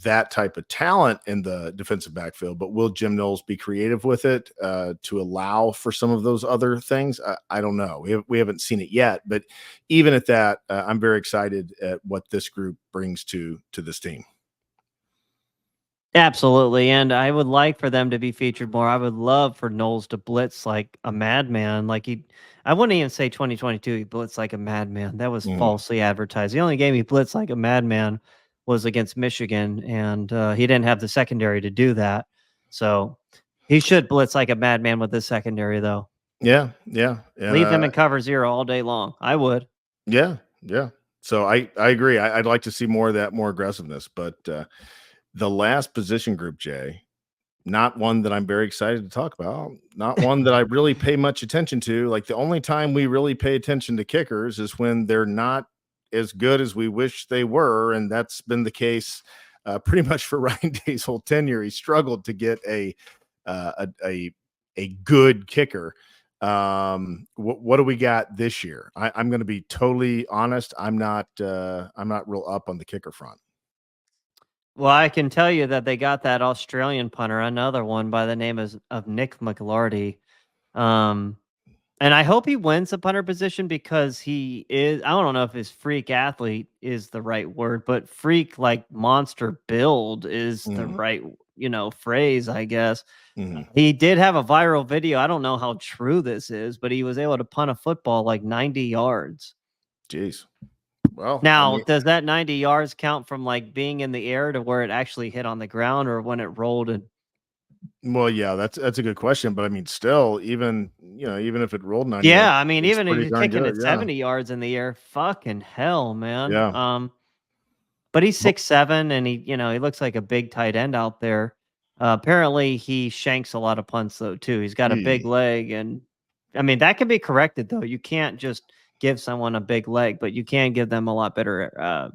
that type of talent in the defensive backfield, but will Jim Knowles be creative with it to allow for some of those other things? I don't know. We haven't seen it yet, but even at that, I'm very excited at what this group brings to this team. Absolutely, and I would like for them to be featured more. I would love for Knowles to blitz like a madman. I wouldn't even say 2022 he blitzed like a madman. That was Mhm. falsely advertised. The only game he blitzed like a madman was against Michigan, and he didn't have the secondary to do that. So he should blitz like a madman with the secondary, though. Yeah, yeah, and Leave them in cover zero all day long. I would. yeah, yeah. So I agree. I'd like to see more of that, more aggressiveness. But the last position group, Jay, not one that I'm very excited to talk about, not one that I really pay much attention to. Like the only time we really pay attention to kickers is when they're not as good as we wish they were, and that's been the case pretty much for Ryan Day's whole tenure. He struggled to get uh, a a a good kicker. What do we got this year? I'm going to be totally honest. I'm not real up on the kicker front. Well, I can tell you that they got that Australian punter, another one by the name of Nick McLarty. Um, And I hope he wins the punter position because he is, I don't know if his freak athlete is the right word, but freak like monster build is the Mm, right phrase, I guess. Mhm. He did have a viral video. I don't know how true this is, but he was able to punt a football like 90 yards. Jeez. Well, I Now, mean, does that 90 yards count from like being in the air to where it actually hit on the ground, or when it rolled and well, yeah, that's a good question, but I mean, still, even if it rolled 90 yards, yeah, I mean, it's even if pretty you're darn kicking good. it Yeah. 70 yards in the air, fucking hell, man. Yeah. But he's Well, 6'7", and he looks like a big tight end out there. Apparently he shanks a lot of punts though too. He's got a big gee. leg, and I mean that can be corrected though. You can't just give someone a big leg, but you can give them a lot better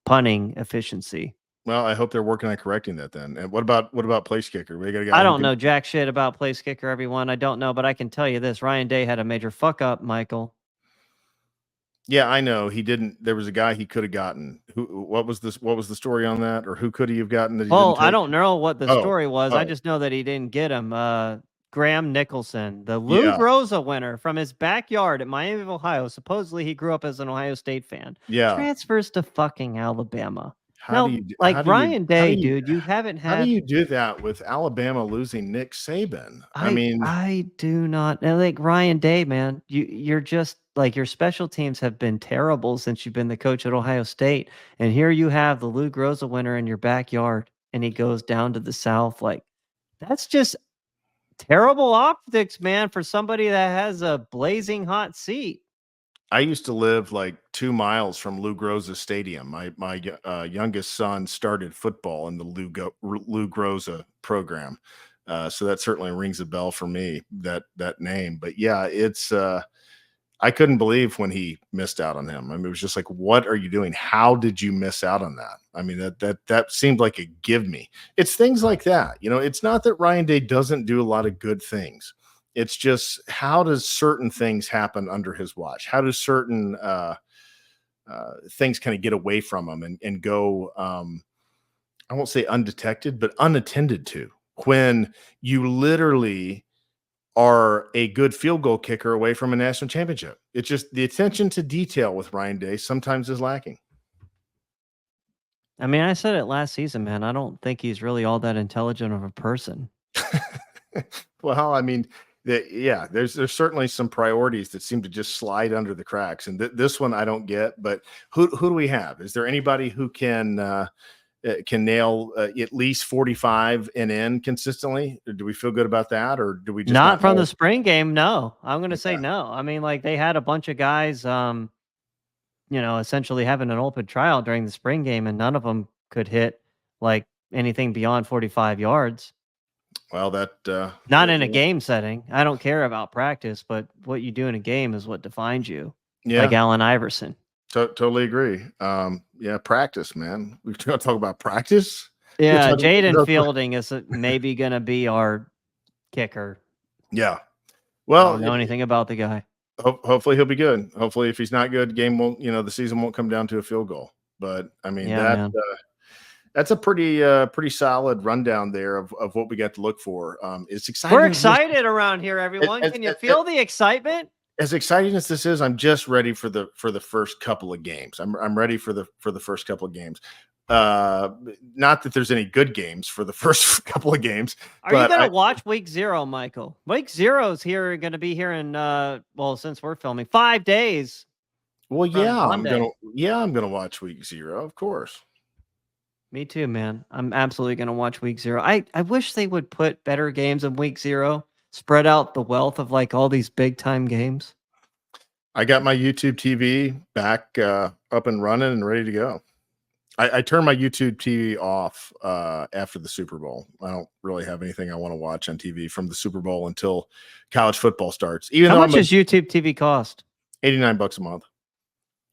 punting efficiency. Well, I hope they're working on correcting that then. And what about place kicker? We got a I guy who don't can. know jack shit about place kicker, everyone. I don't know, but I can tell you this: Ryan Day had a major fuck up, Michael. Yeah, I know he didn't. There was a guy he could have gotten. Who? What was this? What was the story on that? Or who could he have gotten that he didn't Well, I take? don't know what the Oh, story was. I oh, just know that he didn't get him. Graham Nicholson, the Lou yeah, Groza winner from his backyard at Miami of Ohio. Supposedly he grew up as an Ohio State fan. yeah. Transfers to fucking Alabama. How do Now, you do? like Ryan Day, dude, you haven't How do had you do that with Alabama losing Nick Saban? I mean, I do not like Ryan Day, man. You're just like your special teams have been terrible since you've been the coach at Ohio State. And here you have the Lou Groza winner in your backyard, and he goes down to the South. Like that's just terrible optics, man, for somebody that has a blazing hot seat. I used to live like 2 miles from Lou Groza Stadium. My youngest son started football in the Lou Groza program, so that certainly rings a bell for me, that name. But yeah, I couldn't believe when he missed out on him. I mean, it was just like, what are you doing? How did you miss out on that? I mean, that seemed like a give me. It's things like that. It's not that Ryan Day doesn't do a lot of good things. It's just how does certain things happen under his watch? How do certain things kind of get away from him and go, I won't say undetected, but unattended to, when you literally are a good field goal kicker away from a national championship. It's just the attention to detail with Ryan Day sometimes is lacking. I mean, I said it last season, man. I don't think he's really all that intelligent of a person. Well, I mean, yeah, there's certainly some priorities that seem to just slide under the cracks, and this one I don't get. But who do we have? Is there anybody who can nail at least 45 and in consistently? Do we feel good about that, or do we just Not not from know? the spring game, no. I'm gonna say Okay. no. I mean, like they had a bunch of guys essentially having an open trial during the spring game, and none of them could hit like anything beyond 45 yards. Well, Not in a game setting. I don't care about practice, but what you do in a game is what defines you. Like yeah, Allen Iverson. totally agree. Yeah, practice, man. We're going to talk about practice. You're Yeah, talking Jaden about Fielding is maybe gonna be our kicker. yeah. I Well, don't know anything about the guy. hopefully he'll be good. Hopefully, if he's not good, game won't. The season won't come down to a field goal. But I mean Yeah, man. that's a pretty solid rundown there of what we got to look for. It's We're exciting. excited around here, everyone. As, Can you feel the excitement? as exciting as this is, I'm just ready for the first couple of games. I'm ready for the first couple of games. Uh, Not that there's any good games for the first couple of games, Are you but gonna watch week 0, Michael? Week 0 is gonna be here in well, since we're filming, 5 days well, from I'm Monday. gonna watch week 0, of course. Me too, man. I'm absolutely gonna watch week 0. I wish they would put better games in week 0, spread out the wealth of like all these big time games. I got my YouTube TV back up and running and ready to go. I turned my YouTube TV off after the Super Bowl. I don't really have anything I want to watch on TV from the Super Bowl until college football starts. Even How though much I'm a does YouTube TV cost? $89 a month.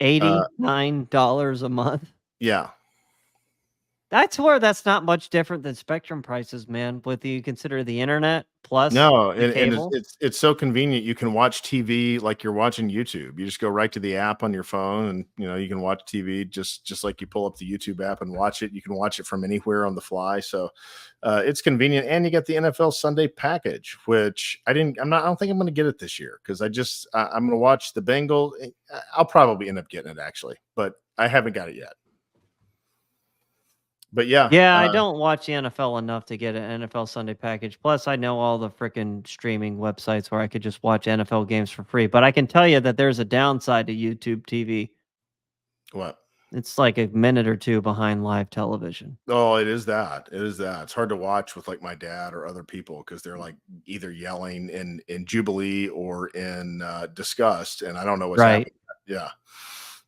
$89 a month. Yeah. That's where that's not much different than Spectrum prices, man. With you consider the internet plus No, the and it's, cable. it's it's so convenient. You can watch TV like you're watching YouTube. You just go right to the app on your phone, and you can watch TV just like you pull up the YouTube app and watch it. You can watch it from anywhere on the fly. So it's convenient, and you get the NFL Sunday package, which I didn't. I don't think I'm going to get it this year because I'm going to watch the Bengals. I'll probably end up getting it actually, but I haven't got it yet. But yeah, Yeah, I don't watch the NFL enough to get an NFL Sunday package. Plus, I know all the freaking streaming websites where I could just watch NFL games for free. But I can tell you that there's a downside to YouTube TV. what? It's like a minute or two behind live television. Oh, it is that. It is that. It's hard to watch with like my dad or other people because they're like either yelling in jubilee or in disgust, and I don't know what's Right. happening. Yeah.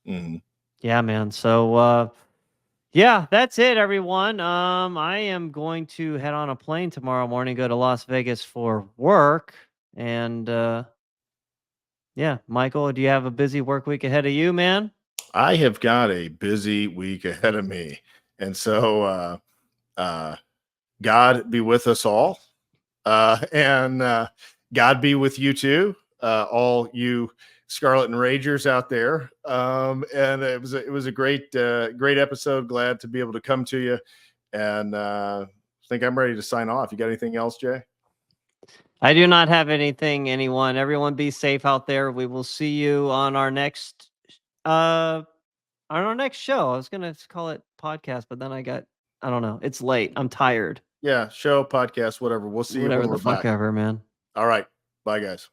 Mhm. Yeah, man. So yeah, that's it, everyone. I am going to head on a plane tomorrow morning, go to Las Vegas for work. And yeah, Michael, do you have a busy work week ahead of you, man? I have got a busy week ahead of me, and so uh, God be with us all, and God be with you too, all you Scarlet and Ragers out there. And it was a great episode. Glad to be able to come to you, and think I'm ready to sign off. You got anything else, Jay? I do not have anything, anyone. Everyone be safe out there. We will see you uh on our next show. I was gonna call it podcast, but then I don't know. It's late. I'm tired. Yeah, show, podcast, whatever. We'll see you Whatever when the we're fuck back. ever, man. All right, bye, guys.